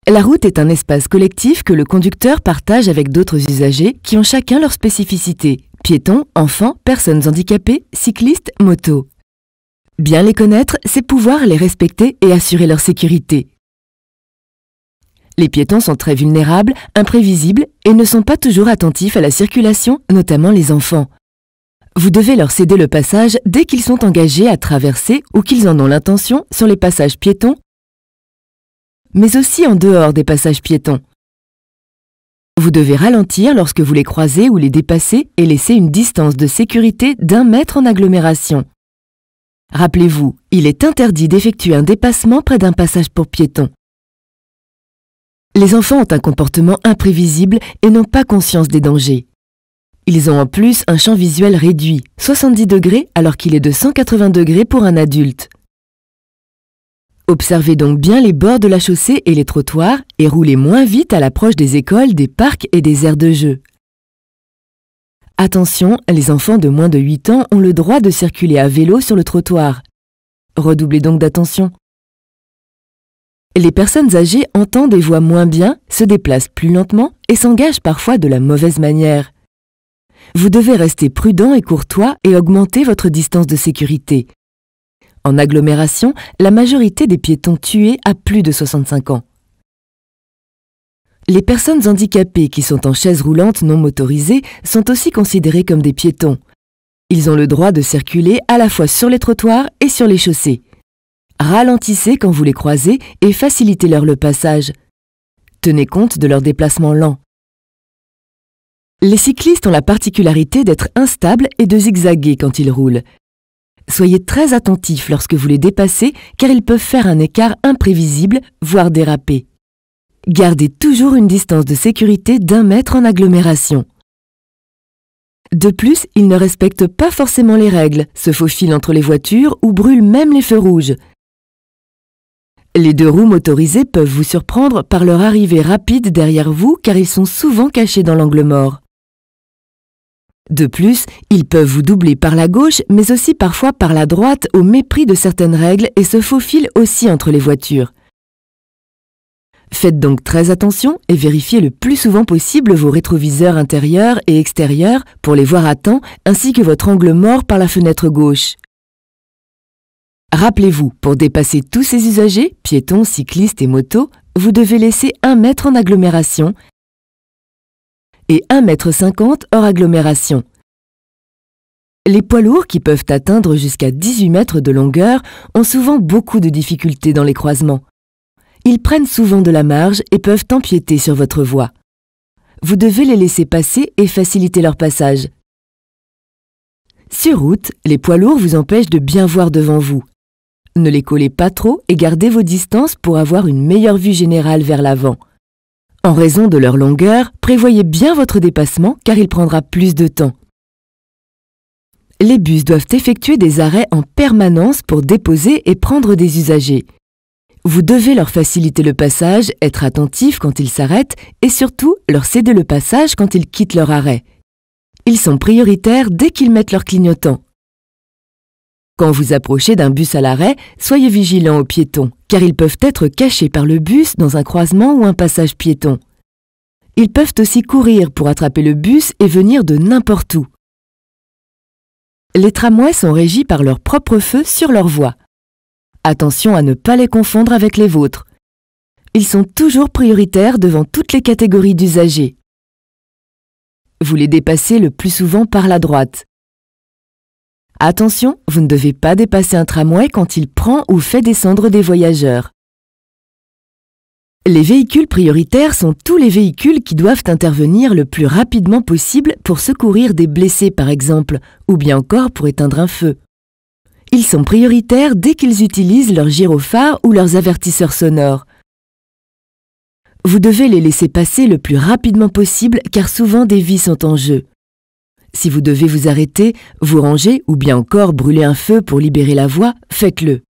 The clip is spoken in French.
La route est un espace collectif que le conducteur partage avec d'autres usagers qui ont chacun leur spécificité. Piétons, enfants, personnes handicapées, cyclistes, motos. Bien les connaître, c'est pouvoir les respecter et assurer leur sécurité. Les piétons sont très vulnérables, imprévisibles et ne sont pas toujours attentifs à la circulation, notamment les enfants. Vous devez leur céder le passage dès qu'ils sont engagés à traverser ou qu'ils en ont l'intention sur les passages piétons, mais aussi en dehors des passages piétons. Vous devez ralentir lorsque vous les croisez ou les dépassez et laisser une distance de sécurité d'1 mètre en agglomération. Rappelez-vous, il est interdit d'effectuer un dépassement près d'un passage pour piétons. Les enfants ont un comportement imprévisible et n'ont pas conscience des dangers. Ils ont en plus un champ visuel réduit, 70 degrés alors qu'il est de 180 degrés pour un adulte. Observez donc bien les bords de la chaussée et les trottoirs et roulez moins vite à l'approche des écoles, des parcs et des aires de jeu. Attention, les enfants de moins de 8 ans ont le droit de circuler à vélo sur le trottoir. Redoublez donc d'attention. Les personnes âgées entendent et voient moins bien, se déplacent plus lentement et s'engagent parfois de la mauvaise manière. Vous devez rester prudent et courtois et augmenter votre distance de sécurité. En agglomération, la majorité des piétons tués a plus de 65 ans. Les personnes handicapées qui sont en chaise roulante non motorisée sont aussi considérées comme des piétons. Ils ont le droit de circuler à la fois sur les trottoirs et sur les chaussées. Ralentissez quand vous les croisez et facilitez-leur le passage. Tenez compte de leur déplacement lent. Les cyclistes ont la particularité d'être instables et de zigzaguer quand ils roulent. Soyez très attentifs lorsque vous les dépassez car ils peuvent faire un écart imprévisible, voire déraper. Gardez toujours une distance de sécurité d'1 mètre en agglomération. De plus, ils ne respectent pas forcément les règles, se faufilent entre les voitures ou brûlent même les feux rouges. Les 2 roues motorisées peuvent vous surprendre par leur arrivée rapide derrière vous car ils sont souvent cachés dans l'angle mort. De plus, ils peuvent vous doubler par la gauche mais aussi parfois par la droite au mépris de certaines règles et se faufilent aussi entre les voitures. Faites donc très attention et vérifiez le plus souvent possible vos rétroviseurs intérieurs et extérieurs pour les voir à temps ainsi que votre angle mort par la fenêtre gauche. Rappelez-vous, pour dépasser tous ces usagers, piétons, cyclistes et motos, vous devez laisser 1 mètre en agglomération et 1,50 m hors agglomération. Les poids lourds, qui peuvent atteindre jusqu'à 18 mètres de longueur, ont souvent beaucoup de difficultés dans les croisements. Ils prennent souvent de la marge et peuvent empiéter sur votre voie. Vous devez les laisser passer et faciliter leur passage. Sur route, les poids lourds vous empêchent de bien voir devant vous. Ne les collez pas trop et gardez vos distances pour avoir une meilleure vue générale vers l'avant. En raison de leur longueur, prévoyez bien votre dépassement car il prendra plus de temps. Les bus doivent effectuer des arrêts en permanence pour déposer et prendre des usagers. Vous devez leur faciliter le passage, être attentif quand ils s'arrêtent et surtout leur céder le passage quand ils quittent leur arrêt. Ils sont prioritaires dès qu'ils mettent leur clignotant. Quand vous approchez d'un bus à l'arrêt, soyez vigilants aux piétons, car ils peuvent être cachés par le bus dans un croisement ou un passage piéton. Ils peuvent aussi courir pour attraper le bus et venir de n'importe où. Les tramways sont régis par leur propre feu sur leur voie. Attention à ne pas les confondre avec les vôtres. Ils sont toujours prioritaires devant toutes les catégories d'usagers. Vous les dépassez le plus souvent par la droite. Attention, vous ne devez pas dépasser un tramway quand il prend ou fait descendre des voyageurs. Les véhicules prioritaires sont tous les véhicules qui doivent intervenir le plus rapidement possible pour secourir des blessés par exemple, ou bien encore pour éteindre un feu. Ils sont prioritaires dès qu'ils utilisent leurs gyrophares ou leurs avertisseurs sonores. Vous devez les laisser passer le plus rapidement possible car souvent des vies sont en jeu. Si vous devez vous arrêter, vous ranger ou bien encore brûler un feu pour libérer la voie, faites-le.